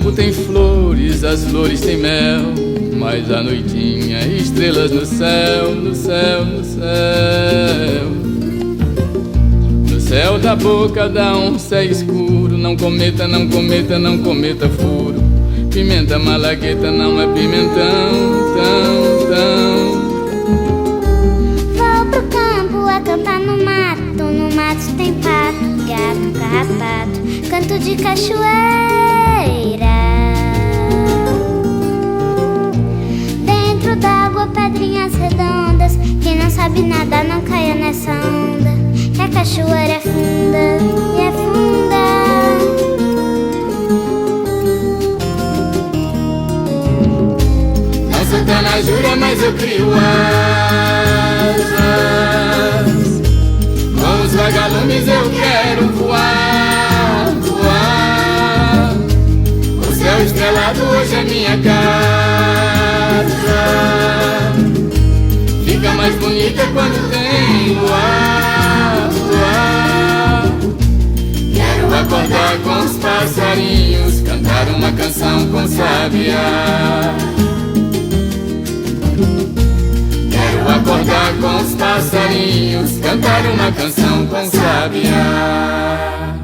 campo tem flores, as flores têm mel, mas à noitinha estrelas no céu, no céu, no céu. No céu da boca da onça é escuro, não cometa, não cometa, não cometa furo. Pimenta malagueta não é pimentão, tão, tão. Vou pro campo acampar no mato tem pato, gato, carrapato, canto de cachoeira. Dentro d'água pedrinhas redondas, quem não sabe nadar não caia nessa onda, que a cachoeira é funda e é funda. Não sou tanajura, mas eu crio asas. Com os vagalumes eu quero voar, voar. O céu estrelado hoje é minha casa. Fica mais bonita quando tem luar, luar. Quero acordar com os passarinhos, cantar uma canção com sabiá. Quero acordar com os passarinhos, cantar uma canção com sabiá.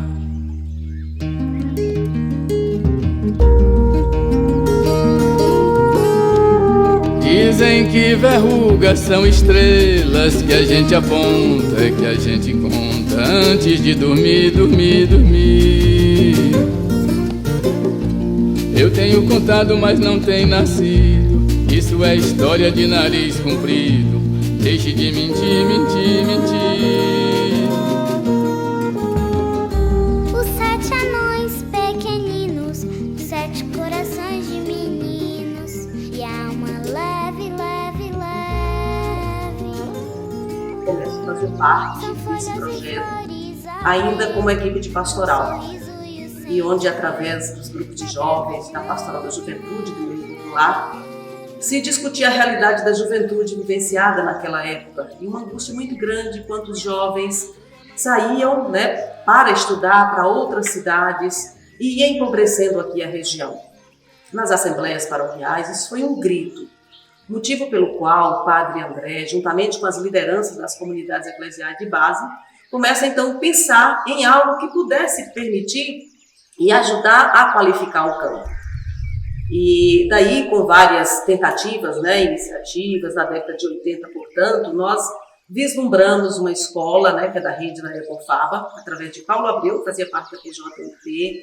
Dizem que verrugas são estrelas que a gente aponta, que a gente conta antes de dormir, dormir, dormir. Eu tenho contado, mas não tenho nascido. Isso é história de nariz comprido. Deixe de mentir, mentir, mentir. Os 7 anões pequeninos, 7 corações de meninos, e alma leve, leve, leve. Começo a fazer parte desse projeto, ainda como equipe de pastoral, e onde, através dos grupos de jovens, da pastoral da juventude, do meio popular, se discutia a realidade da juventude vivenciada naquela época, e uma angústia muito grande enquanto os jovens saíam, para estudar para outras cidades e ia empobrecendo aqui a região. Nas assembleias paroquiais, isso foi um grito, motivo pelo qual o padre André, juntamente com as lideranças das comunidades eclesiais de base, começa então a pensar em algo que pudesse permitir e ajudar a qualificar o campo. E daí, com várias tentativas, iniciativas, na década de 80, portanto, nós vislumbramos uma escola, que é da rede da Ecofaba, através de Paulo Abreu, que fazia parte da PJUP,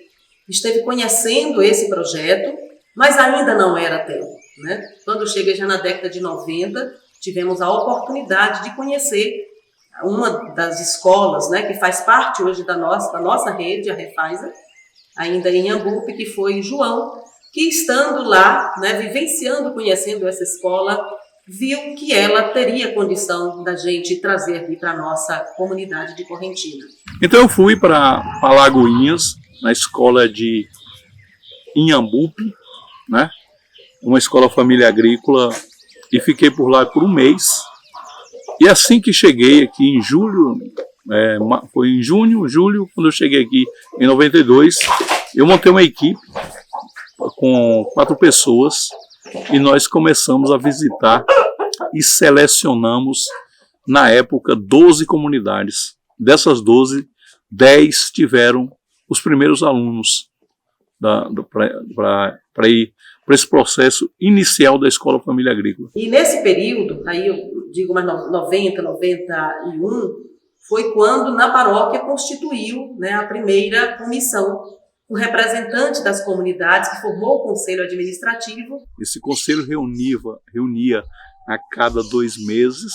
esteve conhecendo esse projeto, mas ainda não era tempo. Quando chega já na década de 90, tivemos a oportunidade de conhecer uma das escolas, que faz parte hoje da nossa rede, a Refaiza, ainda em Iambupe, que foi João, que estando lá, vivenciando, conhecendo essa escola, viu que ela teria condição da gente trazer aqui para a nossa comunidade de Correntina. Então eu fui para Lagoinhas, na escola de Inhambupe, uma escola família agrícola, e fiquei por lá por um mês. E assim que cheguei aqui em julho, foi em julho, quando eu cheguei aqui em 92, eu montei uma equipe com 4 pessoas e nós começamos a visitar e selecionamos, na época, 12 comunidades. Dessas 12, 10 tiveram os primeiros alunos para ir para esse processo inicial da Escola Família Agrícola. E nesse período, aí eu digo mais 90, 91, foi quando na paróquia constituiu a primeira comissão, o representante das comunidades que formou o conselho administrativo. Esse conselho reunia a cada 2 meses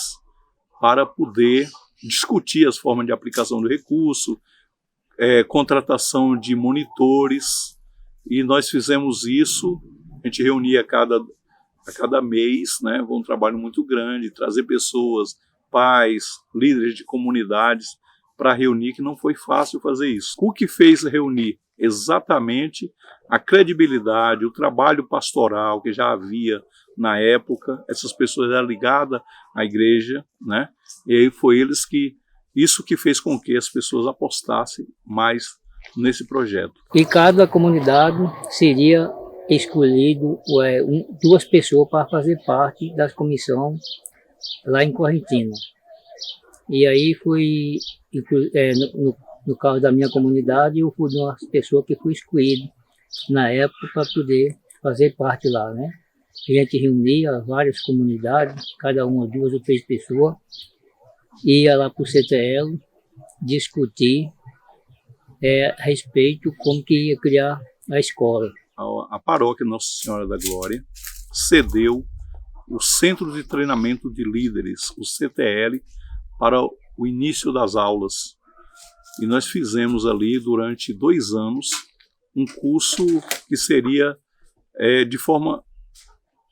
para poder discutir as formas de aplicação do recurso, contratação de monitores, e nós fizemos isso. A gente reunia a cada mês, foi um trabalho muito grande, trazer pessoas, pais, líderes de comunidades para reunir, que não foi fácil fazer isso. O que fez reunir? Exatamente a credibilidade, o trabalho pastoral que já havia na época. Essas pessoas eram ligadas à igreja, e aí foi isso que fez com que as pessoas apostassem mais nesse projeto. E cada comunidade seria escolhido 2 pessoas para fazer parte da comissão lá em Correntina. E aí foi, no caso da minha comunidade, eu fui uma pessoa que foi escolhida na época para poder fazer parte lá, né? A gente reunia várias comunidades, cada uma 2 ou 3 pessoas, ia lá para o CTL discutir a respeito como que ia criar a escola. A paróquia Nossa Senhora da Glória cedeu o Centro de Treinamento de Líderes, o CTL, para o início das aulas. E nós fizemos ali, durante 2 anos, um curso que seria de forma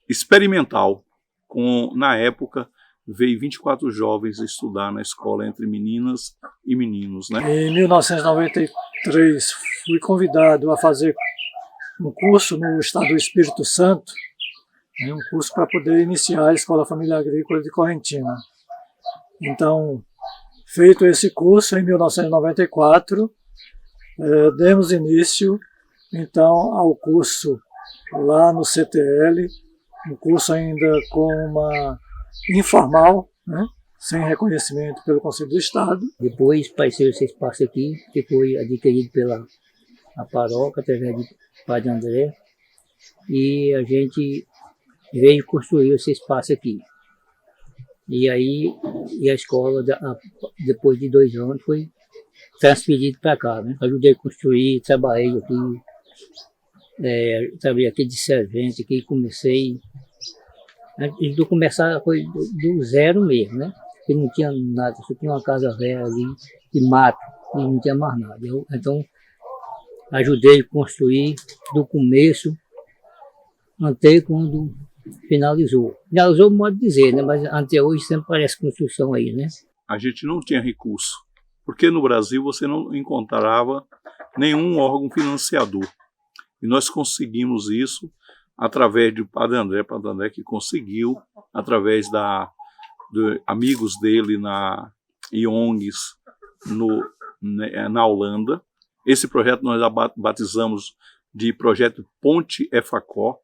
experimental. Na época, veio 24 jovens estudar na escola entre meninas e meninos, né? Em 1993, fui convidado a fazer um curso no estado do Espírito Santo, um curso para poder iniciar a Escola Família Agrícola de Correntina. Então, feito esse curso, em 1994, demos início então ao curso lá no CTL, um curso ainda com uma informal, né, sem reconhecimento pelo Conselho do Estado. Depois apareceu esse espaço aqui, que foi adquirido pela paróquia, através de Padre André, e a gente veio construir esse espaço aqui. E aí a escola, depois de 2 anos, foi transferida para cá, né? Ajudei a construir, trabalhei aqui de servente, aqui comecei. Do começar foi do zero mesmo, né? Porque não tinha nada, só tinha uma casa velha ali de mato e não tinha mais nada. Então ajudei a construir do começo até quando finalizou. Finalizou o modo de dizer, né? Mas até hoje sempre parece construção aí, né? A gente não tinha recurso, porque no Brasil você não encontrava nenhum órgão financiador. E nós conseguimos isso através do Padre André que conseguiu, através de amigos dele e ONGs na Holanda. Esse projeto nós batizamos de projeto Ponte EFACO.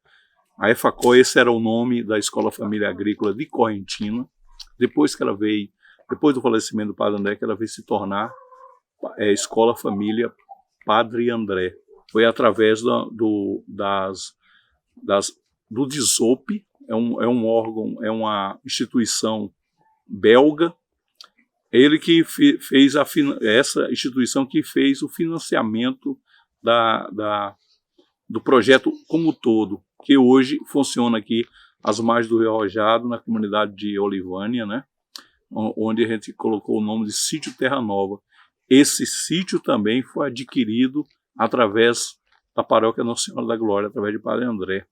A EFACO, esse era o nome da Escola Família Agrícola de Correntina. Depois do falecimento do Padre André, que ela veio se tornar Escola Família Padre André. Foi através do DISOP, é um órgão, é uma instituição belga. Ele que fez essa instituição que fez o financiamento do projeto como todo, que hoje funciona aqui às margens do Rio Arrojado, na comunidade de Olivânia, né? Onde a gente colocou o nome de Sítio Terra Nova. Esse sítio também foi adquirido através da paróquia Nossa Senhora da Glória, através de Padre André.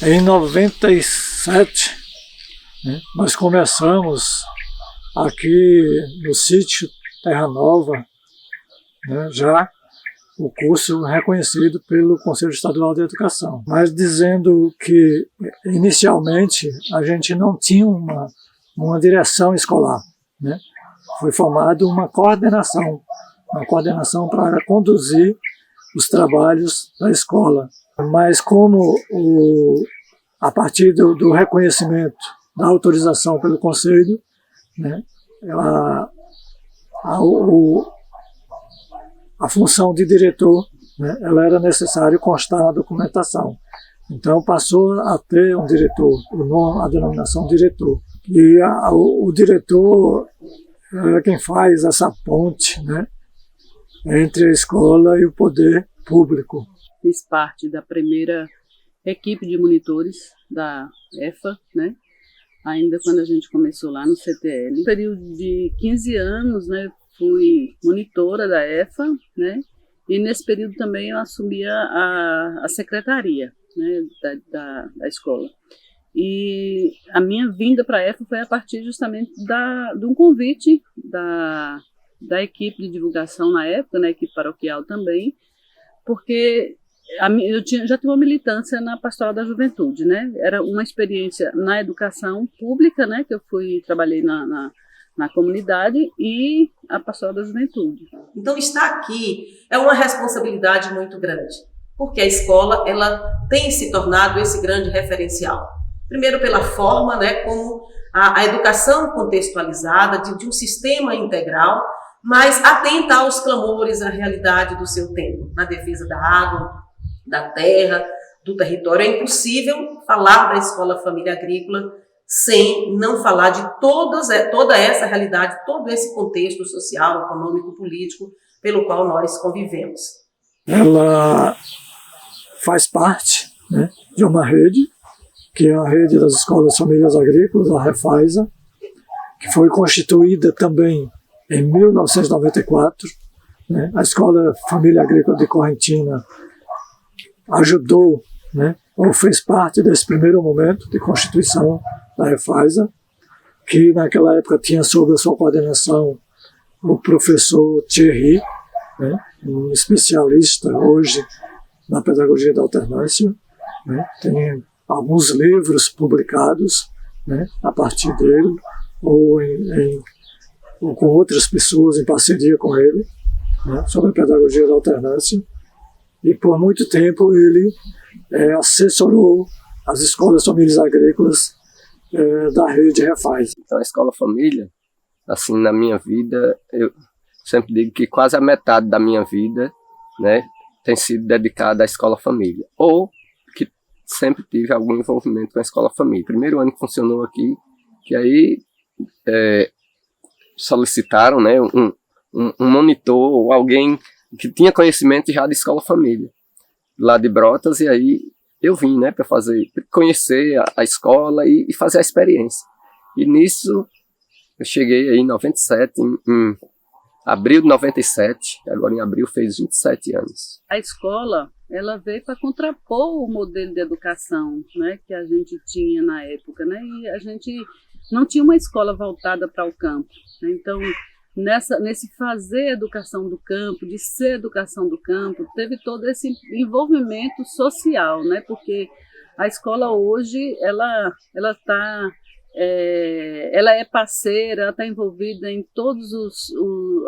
Em 97, né, nós começamos aqui no sítio Terra Nova, né, já o curso reconhecido pelo Conselho Estadual de Educação, mas dizendo que inicialmente a gente não tinha uma direção escolar, né? Foi formada uma coordenação para conduzir os trabalhos da escola. Mas como a partir do reconhecimento, da autorização pelo Conselho, né, a função de diretor, né, ela era necessário constar na documentação. Então passou a ter um diretor, a denominação diretor. E o diretor é quem faz essa ponte, né, entre a escola e o poder público. Fiz parte da primeira equipe de monitores da EFA, né? Ainda quando a gente começou lá no CTL. No período de 15 anos, né, fui monitora da EFA, né? E nesse período também eu assumia a secretaria, né, da escola. E a minha vinda para a EFA foi a partir justamente de um convite da equipe de divulgação na época, na equipe paroquial também, porque eu já tinha uma militância na Pastoral da Juventude, né? Era uma experiência na educação pública, né? Que eu trabalhei na na comunidade e a Pastoral da Juventude. Então, estar aqui é uma responsabilidade muito grande, porque a escola ela tem se tornado esse grande referencial. Primeiro pela forma, né, como a educação contextualizada de um sistema integral, mas atenta aos clamores, à realidade do seu tempo, na defesa da água, da terra, do território. É impossível falar da Escola Família Agrícola sem não falar de toda essa realidade, todo esse contexto social, econômico, político, pelo qual nós convivemos. Ela faz parte, né, de uma rede, que é a Rede das Escolas Famílias Agrícolas, a Refasa, que foi constituída também em 1994. Né? A Escola Família Agrícola de Correntina ajudou, né, ou fez parte desse primeiro momento de constituição da Refasa, que naquela época tinha sob a sua coordenação o professor Thierry, né, um especialista hoje na pedagogia da alternância, né, tem alguns livros publicados, né, a partir dele, ou com outras pessoas em parceria com ele, né, sobre a pedagogia da alternância, e por muito tempo ele assessorou as escolas famílias agrícolas da rede Refaz. Então a Escola Família, assim, na minha vida, eu sempre digo que quase a metade da minha vida, né, tem sido dedicada à Escola Família, ou que sempre tive algum envolvimento com a Escola Família. Primeiro ano que funcionou aqui, que aí solicitaram, né, um monitor ou alguém que tinha conhecimento já de Escola Família, lá de Brotas, e aí eu vim, né, para conhecer a escola e fazer a experiência. E nisso eu cheguei aí em 97, em abril de 97, agora em abril fez 27 anos. A escola, ela veio para contrapor o modelo de educação, né, que a gente tinha na época, né, e a gente não tinha uma escola voltada para o campo, né? Então, nesse fazer educação do campo, de ser educação do campo, teve todo esse envolvimento social, né? Porque a escola hoje, ela é parceira, ela está envolvida em todas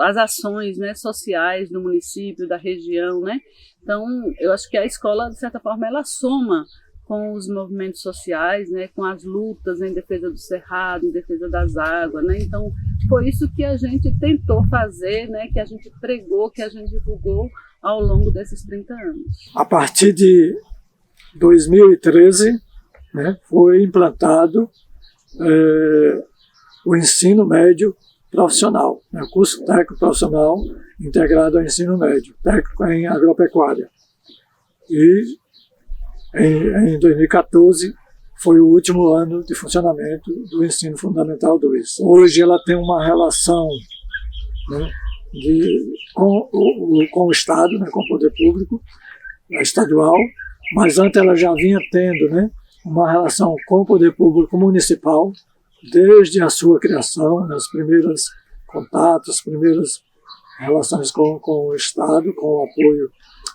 as ações, né, sociais do município, da região, né? Então, eu acho que a escola, de certa forma, ela soma com os movimentos sociais, né, com as lutas em defesa do cerrado, em defesa das águas, né? Então, foi isso que a gente tentou fazer, né, que a gente pregou, que a gente divulgou ao longo desses 30 anos. A partir de 2013, né, foi implantado o ensino médio profissional, né, curso técnico profissional integrado ao ensino médio, técnico em agropecuária. E em 2014 foi o último ano de funcionamento do Ensino Fundamental 2. Hoje ela tem uma relação, né, com o Estado, né, com o poder público estadual, mas antes ela já vinha tendo, né, uma relação com o poder público municipal desde a sua criação, nos primeiros contatos, as primeiras relações com o Estado, com o apoio,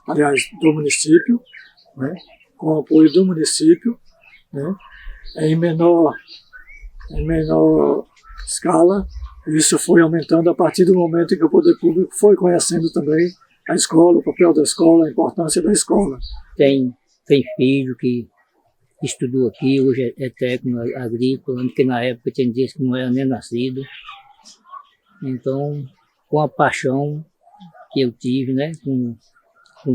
aliás, do município, né, com o apoio do município, né, em menor escala. Isso foi aumentando a partir do momento em que o poder público foi conhecendo também a escola, o papel da escola, a importância da escola. Tem filho que estudou aqui, hoje é técnico agrícola, que na época tinha dias que não era nem nascido. Então, com a paixão que eu tive, né, com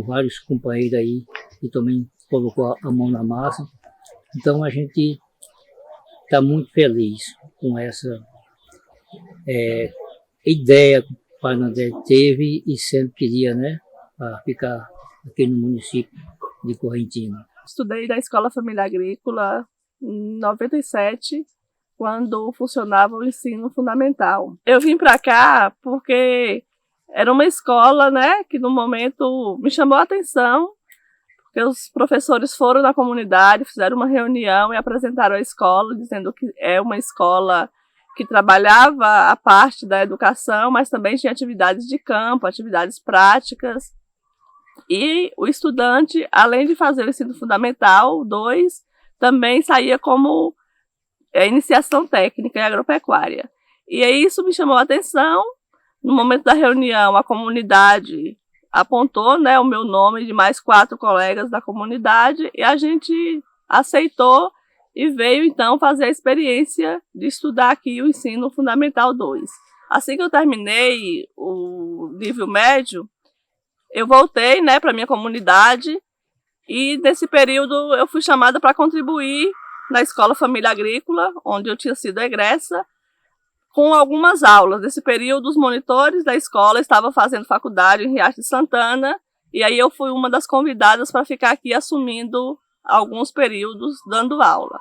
vários companheiros aí, que também colocou a mão na massa. Então a gente está muito feliz com essa ideia que o Pai André teve e sempre queria, né, para ficar aqui no município de Correntina. Estudei na Escola Família Agrícola em 97, quando funcionava o ensino fundamental. Eu vim para cá porque era uma escola, né, que no momento me chamou a atenção, porque os professores foram na comunidade, fizeram uma reunião e apresentaram a escola, dizendo que é uma escola que trabalhava a parte da educação, mas também tinha atividades de campo, atividades práticas. E o estudante, além de fazer o ensino fundamental 2, também saía como iniciação técnica em agropecuária. E aí isso me chamou a atenção. No momento da reunião, a comunidade apontou, né, o meu nome de mais 4 colegas da comunidade e a gente aceitou e veio então fazer a experiência de estudar aqui o ensino fundamental 2. Assim que eu terminei o nível médio, eu voltei, né, para minha comunidade e nesse período eu fui chamada para contribuir na Escola Família Agrícola, onde eu tinha sido egressa, com algumas aulas. Nesse período, os monitores da escola estavam fazendo faculdade em Riacho de Santana, e aí eu fui uma das convidadas para ficar aqui assumindo alguns períodos dando aula.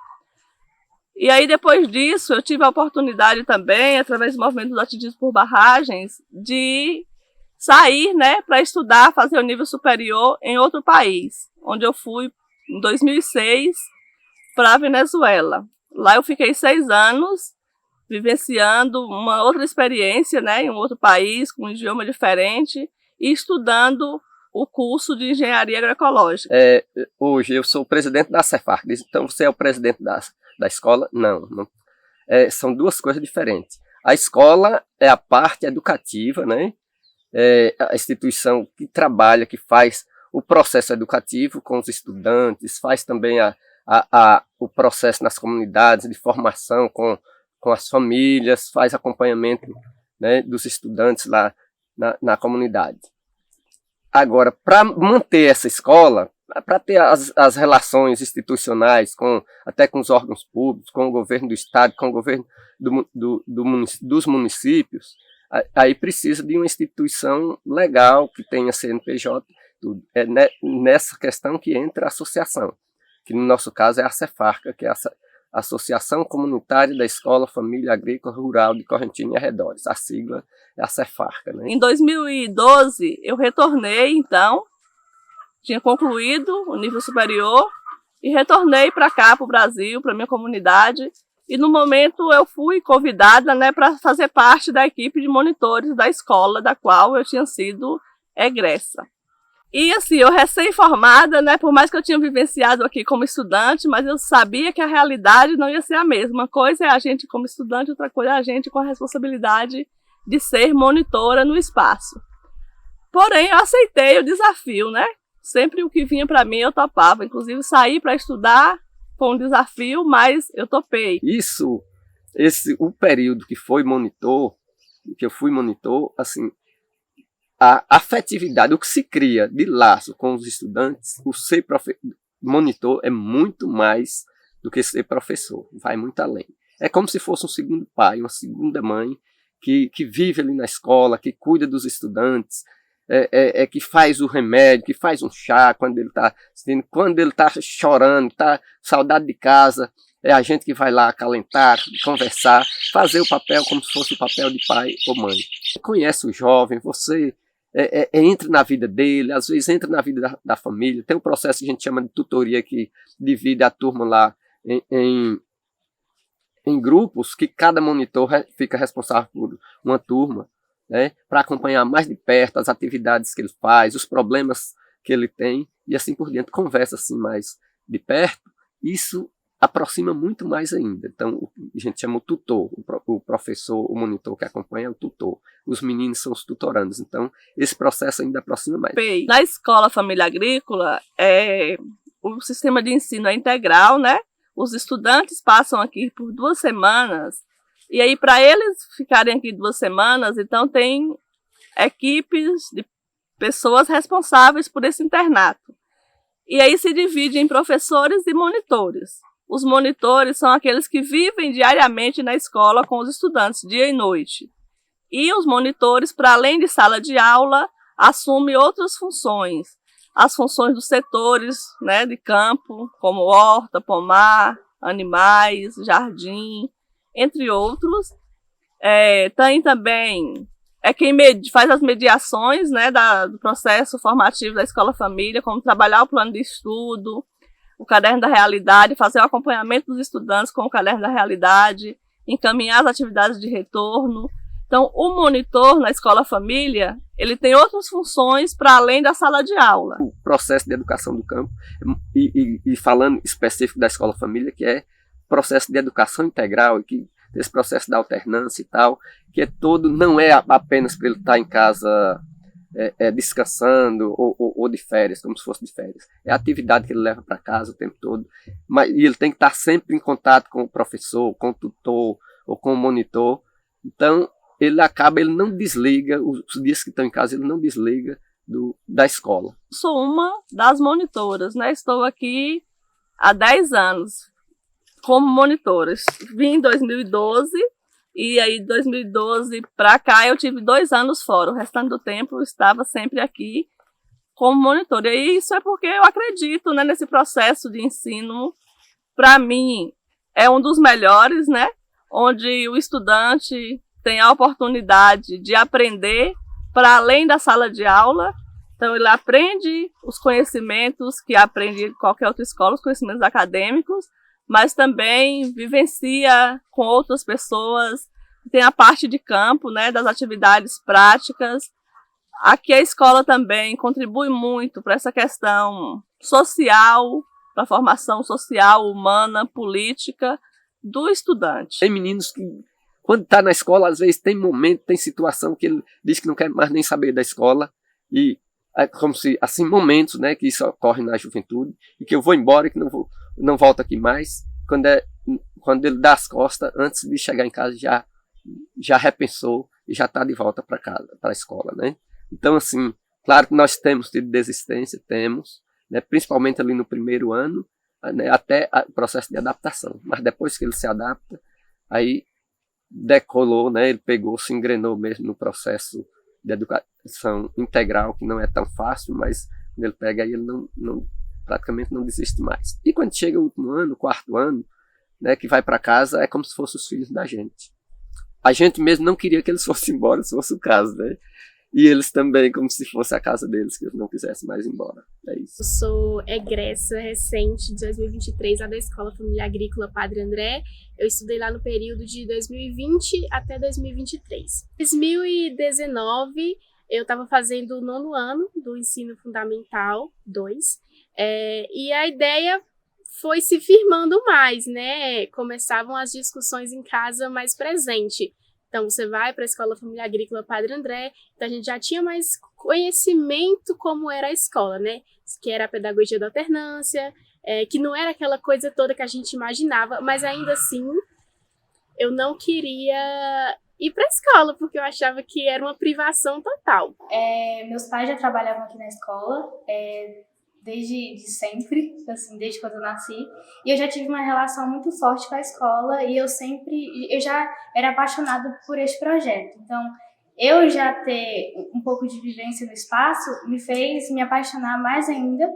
E aí, depois disso, eu tive a oportunidade também, através do movimento do ativismo por barragens, de sair, né, para estudar, fazer o nível superior em outro país, onde eu fui em 2006 para a Venezuela. Lá eu fiquei 6 anos, vivenciando uma outra experiência, né, em um outro país, com um idioma diferente, e estudando o curso de Engenharia Agroecológica. Hoje eu sou o presidente da Cefarc. Então você é o presidente da escola? Não. São duas coisas diferentes. A escola é a parte educativa, né? É a instituição que trabalha, que faz o processo educativo com os estudantes, faz também o processo nas comunidades de formação com as famílias, faz acompanhamento, né, dos estudantes lá na comunidade. Agora, para manter essa escola, para ter as relações institucionais até com os órgãos públicos, com o governo do estado, com o governo dos municípios, aí precisa de uma instituição legal que tenha CNPJ. Tudo. É nessa questão que entra a associação, que no nosso caso é a Cefarc, que é a Associação Comunitária da Escola Família Agrícola Rural de Correntina e Arredores. A sigla é a Cefarc, né? Em 2012, eu retornei, então, tinha concluído o nível superior e retornei para cá, para o Brasil, para minha comunidade. E no momento eu fui convidada, né, para fazer parte da equipe de monitores da escola da qual eu tinha sido egressa. E assim, eu recém-formada, né, por mais que eu tinha vivenciado aqui como estudante, mas eu sabia que a realidade não ia ser a mesma. Uma coisa é a gente como estudante, outra coisa é a gente com a responsabilidade de ser monitora no espaço. Porém, eu aceitei o desafio, né? Sempre o que vinha para mim eu topava. Inclusive, sair para estudar foi um desafio, mas eu topei. O período que eu fui monitor, assim, a afetividade, o que se cria de laço com os estudantes, o ser monitor é muito mais do que ser professor, vai muito além. É como se fosse um segundo pai, uma segunda mãe, que vive ali na escola, que cuida dos estudantes, que faz o remédio, que faz um chá quando ele está chorando, está saudade de casa, é a gente que vai lá acalentar, conversar, fazer o papel como se fosse o papel de pai ou mãe. Você conhece o jovem, você entra na vida dele, às vezes entra na vida da família. Tem um processo que a gente chama de tutoria, que divide a turma lá em grupos, que cada monitor fica responsável por uma turma, né, para acompanhar mais de perto as atividades que ele faz, os problemas que ele tem, e assim por diante. Conversa assim mais de perto, isso aproxima muito mais ainda. Então, a gente chama o tutor, o professor, o monitor que acompanha é o tutor. Os meninos são os tutorandos. Então, esse processo ainda aproxima mais. Na Escola Família Agrícola, o sistema de ensino é integral, né? Os estudantes passam aqui por 2 semanas, e aí para eles ficarem aqui 2 semanas, então tem equipes de pessoas responsáveis por esse internato. E aí se divide em professores e monitores. Os monitores são aqueles que vivem diariamente na escola com os estudantes, dia e noite. E os monitores, para além de sala de aula, assumem outras funções. As funções dos setores, né, de campo, como horta, pomar, animais, jardim, entre outros. Tem também quem faz as mediações, né, do processo formativo da Escola Família, como trabalhar o plano de estudo, o caderno da realidade, fazer o acompanhamento dos estudantes com o caderno da realidade, encaminhar as atividades de retorno. Então, o monitor na Escola Família, ele tem outras funções para além da sala de aula. O processo de educação do campo, e falando específico da Escola Família, que é processo de educação integral, que desse processo da alternância e tal, que é todo, não é apenas para ele estar em casa descansando ou de férias, como se fosse de férias. É a atividade que ele leva para casa o tempo todo, e ele tem que estar sempre em contato com o professor, com o tutor ou com o monitor. Então, ele não desliga, os dias que estão em casa, ele não desliga da escola. Sou uma das monitoras, né? Estou aqui há 10 anos como monitora. Vim em 2012 e aí de 2012 para cá eu tive 2 anos fora. O restante do tempo eu estava sempre aqui como monitora. E isso é porque eu acredito, né, nesse processo de ensino. Para mim é um dos melhores, né? Onde o estudante tem a oportunidade de aprender para além da sala de aula. Então ele aprende os conhecimentos que aprende em qualquer outra escola, os conhecimentos acadêmicos, mas também vivencia com outras pessoas, tem a parte de campo, né, das atividades práticas. Aqui a escola também contribui muito para essa questão social, para a formação social, humana, política do estudante. Tem meninos que, quando está na escola, às vezes tem momento, tem situação que ele diz que não quer mais nem saber da escola, e é como se, assim, momentos, né, que isso ocorre na juventude, e que eu vou embora e que não volto aqui mais, quando ele dá as costas, antes de chegar em casa já repensou e já está de volta para casa, para a escola, né? Então, assim, claro que nós temos tido desistência, né, principalmente ali no primeiro ano, né, até o processo de adaptação, mas depois que ele se adapta, aí decolou, né, ele se engrenou mesmo no processo de educação integral, que não é tão fácil, mas quando ele pega aí ele praticamente não desiste mais. E quando chega o último ano, o 4º ano, né, que vai para casa, é como se fossem os filhos da gente. A gente mesmo não queria que eles fossem embora, se fosse o caso, né? E eles também, como se fosse a casa deles, que eles não quisessem mais ir embora. É isso. Eu sou egressa recente de 2023 lá da Escola Família Agrícola Padre André. Eu estudei lá no período de 2020 até 2023. Em 2019, eu estava fazendo o 9º ano do Ensino Fundamental 2. E a ideia foi se firmando mais, né? Começavam as discussões em casa mais presente. Então, você vai para a Escola Família Agrícola Padre André, então a gente já tinha mais conhecimento como era a escola, né? Que era a pedagogia da alternância, que não era aquela coisa toda que a gente imaginava, mas ainda assim, eu não queria ir para a escola, porque eu achava que era uma privação total. Meus pais já trabalhavam aqui na escola, desde sempre, assim, desde quando eu nasci, e eu já tive uma relação muito forte com a escola e eu já era apaixonada por este projeto. Então, eu já ter um pouco de vivência no espaço me fez me apaixonar mais ainda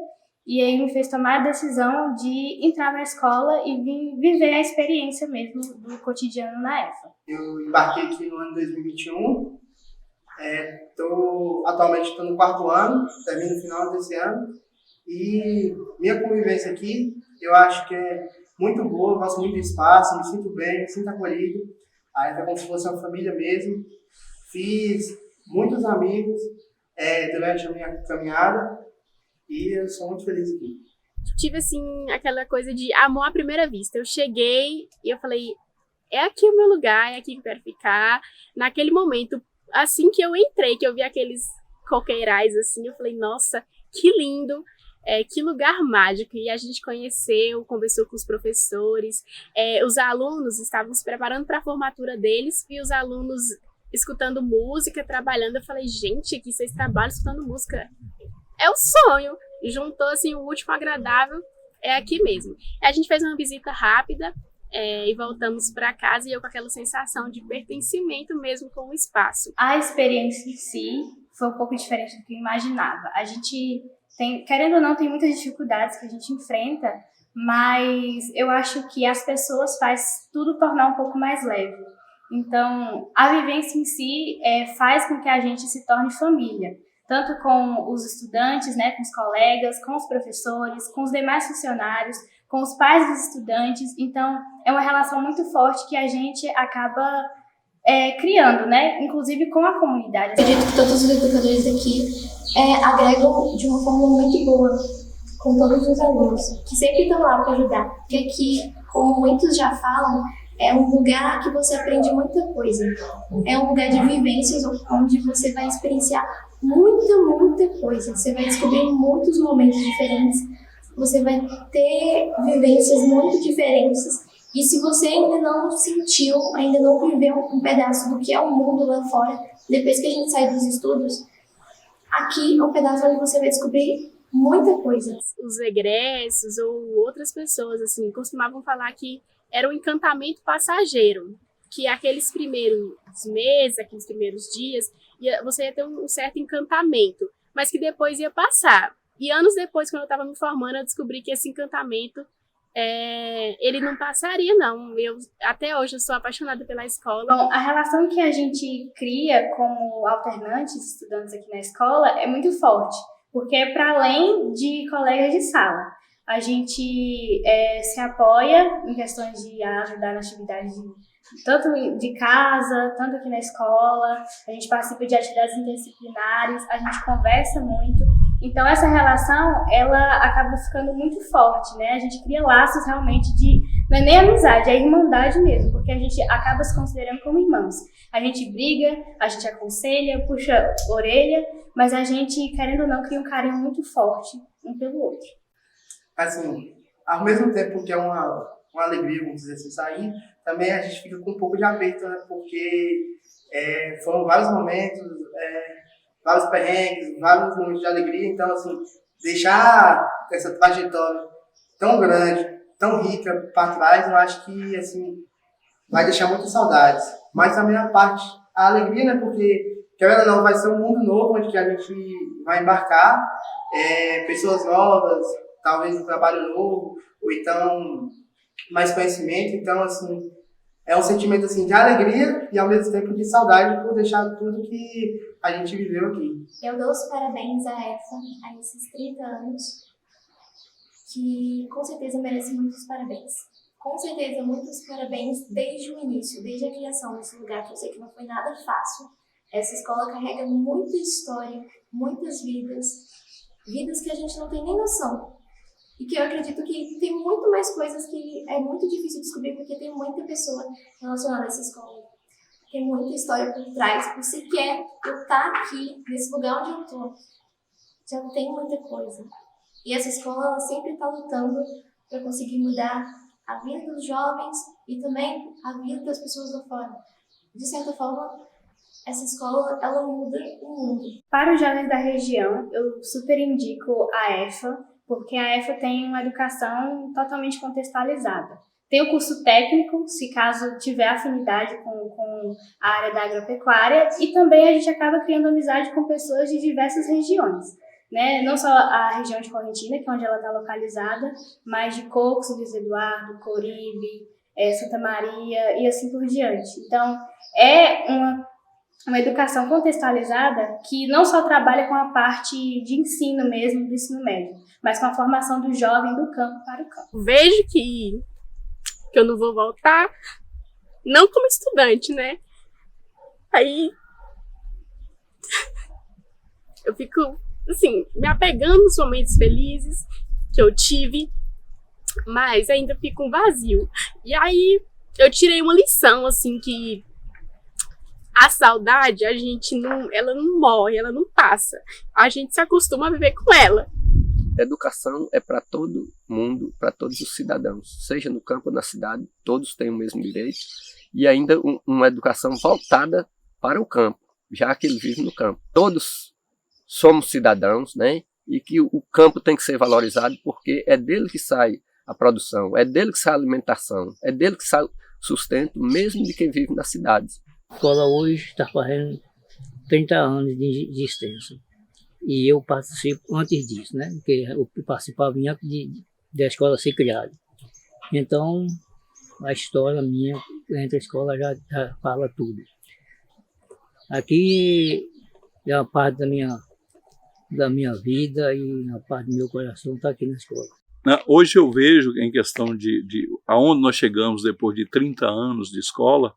e aí me fez tomar a decisão de entrar na escola e vir viver a experiência mesmo do cotidiano na EFA. Eu embarquei aqui no ano 2021, atualmente estou no 4º ano, termino no final desse ano. E minha convivência aqui, eu acho que é muito boa, eu gosto muito do espaço, me sinto bem, me sinto acolhido. A EFA é como se fosse uma família mesmo. Fiz muitos amigos durante a minha caminhada e eu sou muito feliz aqui. Tive, assim, aquela coisa de amor à primeira vista. Eu cheguei e eu falei, é aqui o meu lugar, é aqui que eu quero ficar. Naquele momento, assim que eu entrei, que eu vi aqueles coqueirais, assim, eu falei, nossa, que lindo. Que lugar mágico, e a gente conversou com os professores, os alunos estavam se preparando para a formatura deles, e os alunos escutando música, trabalhando, eu falei, gente, aqui vocês trabalham escutando música, é o sonho, juntou assim o útil com o agradável, é aqui mesmo. A gente fez uma visita rápida, e voltamos para casa, e eu com aquela sensação de pertencimento mesmo com o espaço. A experiência em si foi um pouco diferente do que eu imaginava. A gente querendo ou não, tem muitas dificuldades que a gente enfrenta, mas eu acho que as pessoas fazem tudo tornar um pouco mais leve. Então, a vivência em si faz com que a gente se torne família, tanto com os estudantes, né, com os colegas, com os professores, com os demais funcionários, com os pais dos estudantes. Então, é uma relação muito forte que a gente acaba criando, né, inclusive com a comunidade. Acredito que todos os educadores aqui agregam de uma forma muito boa com todos os alunos, que sempre estão lá para ajudar. Porque aqui, como muitos já falam, É um lugar que você aprende muita coisa. É um lugar de vivências onde você vai experienciar muita coisa. Você vai descobrir muitos momentos diferentes. Você vai ter vivências muito diferentes. E se você ainda não sentiu, ainda não viveu um pedaço do que é o mundo lá fora, depois que a gente sai dos estudos, aqui é um pedaço onde você vai descobrir muita coisa. Os egressos ou outras pessoas assim costumavam falar que era um encantamento passageiro, que aqueles primeiros meses, aqueles primeiros dias, você ia ter um certo encantamento, mas que depois ia passar. E anos depois, quando eu estava me formando, eu descobri que esse encantamento, ele não passaria, não. Até hoje eu sou apaixonada pela escola. Bom, a relação que a gente cria como alternantes, estudantes aqui na escola, é muito forte, porque é para além de colegas de sala. A gente se apoia em questões de ajudar na atividade tanto de casa, tanto aqui na escola. A gente participa de atividades interdisciplinares, a gente conversa muito. Então essa relação, ela acaba ficando muito forte, né? A gente cria laços realmente não é nem amizade, é irmandade mesmo, porque a gente acaba se considerando como irmãos. A gente briga, a gente aconselha, puxa a orelha, mas a gente, querendo ou não, cria um carinho muito forte um pelo outro. Assim, ao mesmo tempo que é uma alegria, vamos dizer assim, sair, também a gente fica com um pouco de aperto, né? Porque foram vários momentos, vários perrengues, vários momentos de alegria. Então, assim, deixar essa trajetória tão grande, tão rica para trás, eu acho que, assim, vai deixar muitas saudades. Mas também a alegria, né? Porque, querendo ou não, vai ser um mundo novo onde que a gente vai embarcar, pessoas novas, talvez um trabalho novo, ou então mais conhecimento. Então, assim, é um sentimento assim, de alegria e ao mesmo tempo de saudade por deixar tudo que a gente viveu aqui. Eu dou os parabéns à EFA, a esses 30 anos, que com certeza merecem muitos parabéns. Com certeza, muitos parabéns desde o início, desde a criação desse lugar, que eu sei que não foi nada fácil. Essa escola carrega muita história, muitas vidas que a gente não tem nem noção. E que eu acredito que tem muito mais coisas que é muito difícil descobrir, porque tem muita pessoa relacionada a essa escola. Tem muita história por trás. Por sequer eu estar aqui, nesse lugar onde eu estou, já tem muita coisa. E essa escola ela sempre está lutando para conseguir mudar a vida dos jovens e também a vida das pessoas lá fora. De certa forma, essa escola ela muda o mundo. Para os jovens da região, eu super indico a EFA, porque a EFA tem uma educação totalmente contextualizada. Tem o curso técnico, se caso tiver afinidade com a área da agropecuária, e também a gente acaba criando amizade com pessoas de diversas regiões, né? Não só a região de Correntina, que é onde ela está localizada, mas de Cocos, São Luís Eduardo, Coribe, Santa Maria e assim por diante. Então, é uma educação contextualizada que não só trabalha com a parte de ensino mesmo, do ensino médio, mas com a formação do jovem do campo para o campo. Vejo que eu não vou voltar, não como estudante, né? Aí eu fico, assim, me apegando nos momentos felizes que eu tive, mas ainda fico um vazio. E aí eu tirei uma lição, assim, que a saudade, ela não morre, ela não passa. A gente se acostuma a viver com ela. Educação é para todo mundo, para todos os cidadãos, seja no campo ou na cidade, todos têm o mesmo direito, e ainda uma educação voltada para o campo, já que ele vive no campo. Todos somos cidadãos, né? E que o campo tem que ser valorizado, porque é dele que sai a produção, é dele que sai a alimentação, é dele que sai o sustento, mesmo de quem vive nas cidades. A escola hoje está fazendo 30 anos de existência. E eu participo antes disso, né? Porque eu participava antes da escola ser criada. Então, a história minha entre a escola já fala tudo. Aqui é uma parte da minha vida e uma parte do meu coração está aqui na escola. Hoje eu vejo, em questão de aonde nós chegamos depois de 30 anos de escola,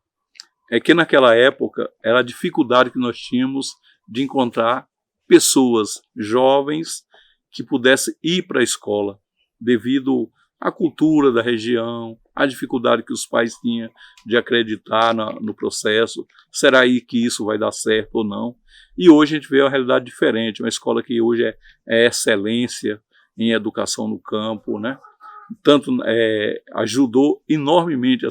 é que naquela época era a dificuldade que nós tínhamos de encontrar pessoas jovens que pudessem ir para a escola, devido à cultura da região, a dificuldade que os pais tinham de acreditar no processo, será aí que isso vai dar certo ou não. E hoje a gente vê uma realidade diferente, uma escola que hoje é excelência em educação no campo, né? Tanto ajudou enormemente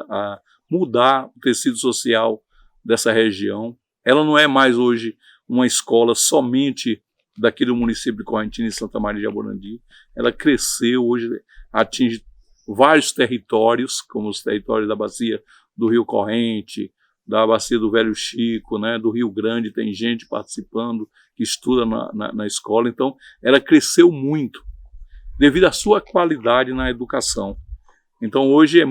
a mudar o tecido social dessa região. Ela não é mais hoje uma escola somente daqui do município de Correntina e Santa Maria de Aborandi. Ela cresceu, hoje atinge vários territórios, como os territórios da bacia do Rio Corrente, da bacia do Velho Chico, né, do Rio Grande, tem gente participando que estuda na escola. Então, ela cresceu muito devido à sua qualidade na educação. Então, hoje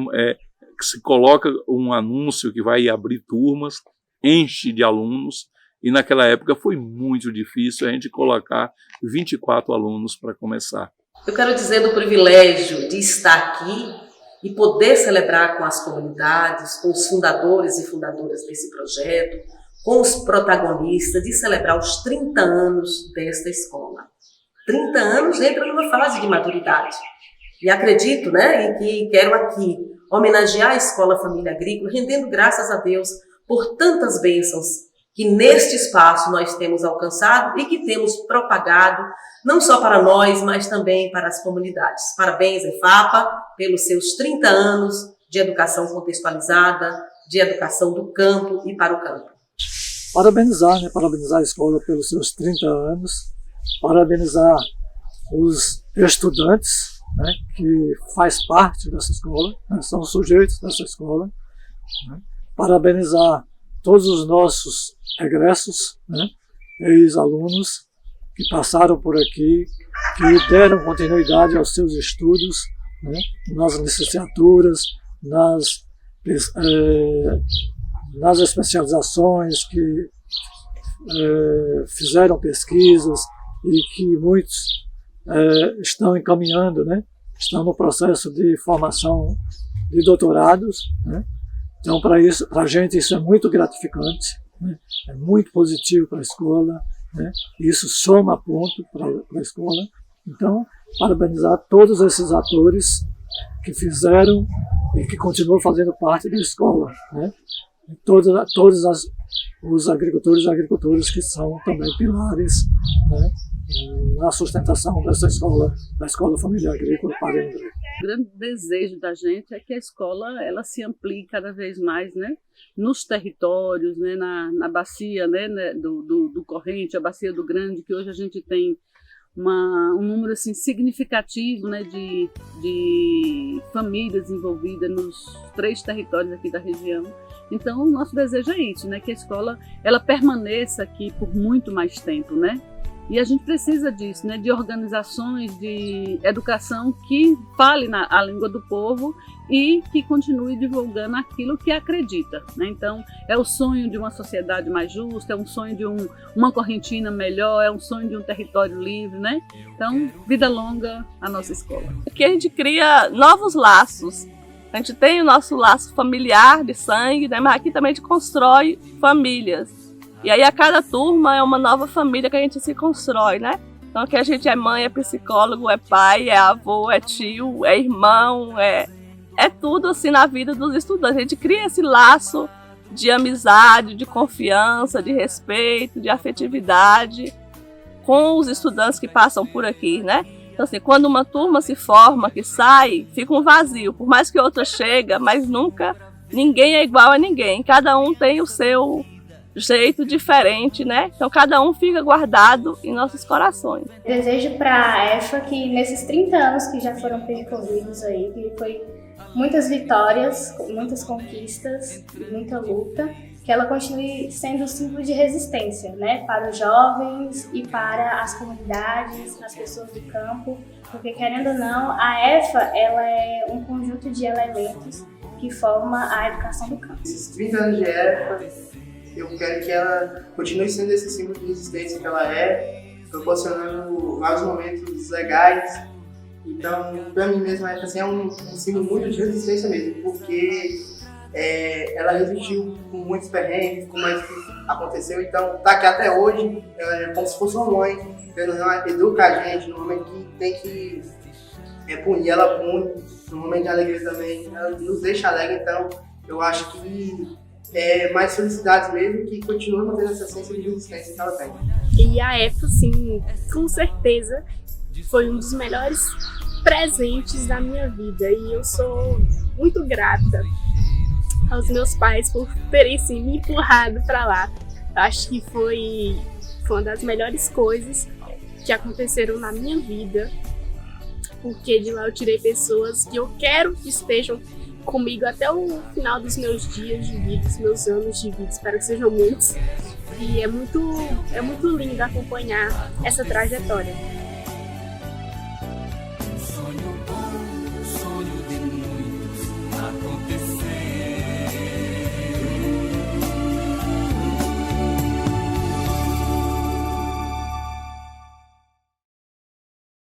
se coloca um anúncio que vai abrir turmas, enche de alunos, e naquela época foi muito difícil a gente colocar 24 alunos para começar. Eu quero dizer do privilégio de estar aqui e poder celebrar com as comunidades, com os fundadores e fundadoras desse projeto, com os protagonistas, de celebrar os 30 anos desta escola. 30 anos entra numa fase de maturidade. E acredito, né, e que quero aqui homenagear a Escola Família Agrícola, rendendo graças a Deus por tantas bênçãos que neste espaço nós temos alcançado e que temos propagado, não só para nós, mas também para as comunidades. Parabéns, EFAPA, pelos seus 30 anos de educação contextualizada, de educação do campo e para o campo. Parabenizar a escola pelos seus 30 anos, parabenizar os estudantes, né, que faz parte dessa escola, né, são sujeitos dessa escola, né, parabenizar todos os nossos egressos, né, ex-alunos que passaram por aqui, que deram continuidade aos seus estudos, né, nas licenciaturas, nas especializações, que fizeram pesquisas e que muitos estão encaminhando, né, estão no processo de formação de doutorados, né. Então, para a gente isso é muito gratificante, né? É muito positivo para a escola, né? Isso soma ponto para a escola. Então, parabenizar todos esses atores que fizeram e que continuam fazendo parte da escola, né? E todos os agricultores e agricultoras que são também pilares, né, na sustentação dessa escola, da Escola Família Agrícola Padre André. O grande desejo da gente é que a escola ela se amplie cada vez mais, né, nos territórios, né, na bacia, né, do Corrente, a bacia do Grande, que hoje a gente tem um número assim, significativo, né, de famílias envolvidas nos 3 territórios aqui da região. Então, o nosso desejo é isso, né, que a escola ela permaneça aqui por muito mais tempo, né? E a gente precisa disso, né, de organizações de educação que fale a língua do povo e que continue divulgando aquilo que acredita, né? Então, é o sonho de uma sociedade mais justa, é um sonho de uma Correntina melhor, é um sonho de um território livre, né? Então, vida longa à nossa escola. Aqui a gente cria novos laços. A gente tem o nosso laço familiar de sangue, né? Mas aqui também a gente constrói famílias. E aí a cada turma é uma nova família que a gente se constrói, né? Então aqui a gente é mãe, é psicólogo, é pai, é avô, é tio, é irmão, é tudo assim na vida dos estudantes. A gente cria esse laço de amizade, de confiança, de respeito, de afetividade com os estudantes que passam por aqui, né? Então assim, quando uma turma se forma, que sai, fica um vazio. Por mais que outra chega, mas nunca, ninguém é igual a ninguém. Cada um tem o seu jeito diferente, né? Então cada um fica guardado em nossos corações. Desejo para a EFA que nesses 30 anos que já foram percorridos aí, que foi muitas vitórias, muitas conquistas, muita luta, que ela continue sendo um símbolo de resistência, né? Para os jovens e para as comunidades, as pessoas do campo, porque querendo ou não, a EFA ela é um conjunto de elementos que forma a educação do campo. Esses 30 anos de EFA, eu quero que ela continue sendo esse símbolo de resistência que ela é, proporcionando vários momentos legais. Então, para mim mesmo, a EFA assim, é um símbolo muito de resistência mesmo, porque ela resistiu com muitos perrengues, como é que aconteceu. Então, tá aqui até hoje, como se fosse uma mãe, educa a gente no momento que tem que punir, ela pune. No momento de alegria também, ela nos deixa alegre, então eu acho que é mais felicidades mesmo, que continua mantendo essa essência de resistência que ela tem. E a EFA, sim, com certeza, foi um dos melhores presentes da minha vida. E eu sou muito grata aos meus pais por terem sim, me empurrado para lá. Eu acho que foi uma das melhores coisas que aconteceram na minha vida, porque de lá eu tirei pessoas que eu quero que estejam comigo até o final dos meus dias de vida, dos meus anos de vida, espero que sejam muitos. E é muito lindo acompanhar essa trajetória.